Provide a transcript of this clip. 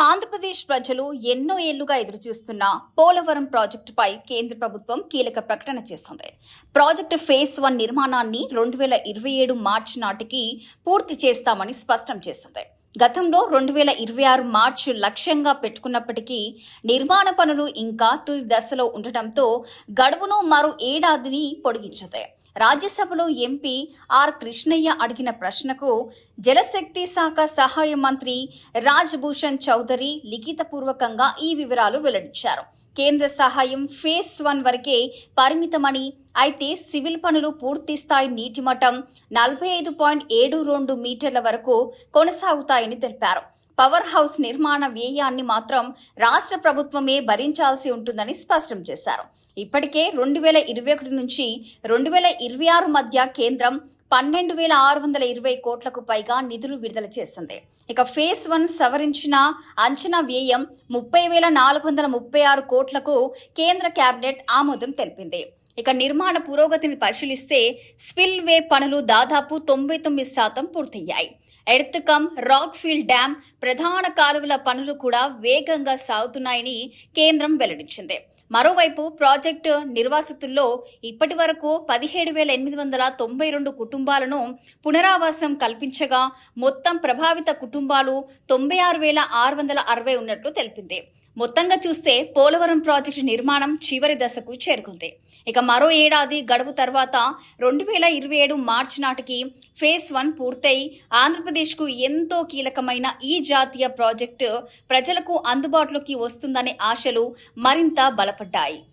ఆంధ్రప్రదేశ్ ప్రజలు ఎన్నో ఏళ్లుగా ఎదురుచూస్తున్న పోలవరం ప్రాజెక్టుపై కేంద్ర ప్రభుత్వం కీలక ప్రకటన చేసింది. ప్రాజెక్టు ఫేజ్ 1 నిర్మాణాన్ని 2027 మార్చి నాటికి పూర్తి చేస్తామని స్పష్టం చేసింది. గతంలో 2026 మార్చి లక్ష్యంగా పెట్టుకున్నప్పటికీ నిర్మాణ పనులు ఇంకా తుది దశలో ఉండటంతో గడువును మరో ఏడాదిని పొడిగించింది. రాజ్యసభలో ఎంపీ ఆర్ కృష్ణయ్య అడిగిన ప్రశ్నకు జలశక్తి శాఖ సహాయ మంత్రి రాజ్ భూషణ్ చౌదరి లిఖితపూర్వకంగా ఈ వివరాలు వెల్లడించారు. కేంద్ర సహాయం ఫేజ్ 1 వరకే పరిమితమని, అయితే సివిల్ పనులు పూర్తి స్థాయి నీటి మట్టం 45.72 మీటర్ల వరకు కొనసాగుతాయని తెలిపారు. పవర్ హౌస్ నిర్మాణ వ్యయాన్ని మాత్రం రాష్ట్ర ప్రభుత్వమే భరించాల్సి ఉంటుందని స్పష్టం చేశారు. ఇప్పటికే 2021 నుంచి 2026 మధ్య కేంద్రం 12,620 కోట్లకు పైగా నిధులు విడుదల చేసింది. ఇక ఫేజ్ 1 సవరించిన అంచనా వ్యయం 30,436 కోట్లకు కేంద్ర కేబినెట్ ఆమోదం తెలిపింది. ఇక నిర్మాణ పురోగతిని పరిశీలిస్తే స్పిల్ వే పనులు దాదాపు 99% పూర్తయ్యాయి. Earth cum rock field dam ప్రధాన కాలువల పనులు కూడా వేగంగా సాగుతున్నాయని కేంద్రం వెల్లడించింది. మరోవైపు ప్రాజెక్టు నిర్వాసితుల్లో ఇప్పటి వరకు 17,892 కుటుంబాలను పునరావాసం కల్పించగా మొత్తం ప్రభావిత కుటుంబాలు 96,660 ఉన్నట్లు తెలిపింది. మొత్తంగా చూస్తే పోలవరం ప్రాజెక్టు నిర్మాణం చివరి దశకు చేరుకుంది. ఇక మరో ఏడాది గడువు తర్వాత 2027 మార్చి నాటికి ఫేజ్ 1 పూర్తయి ఆంధ్రప్రదేశ్కు ఎంతో కీలకమైన ఈ జాతీయ ప్రాజెక్టు ప్రజలకు అందుబాటులోకి వస్తుందనే ఆశలు మరింత బలపడ్డాయి.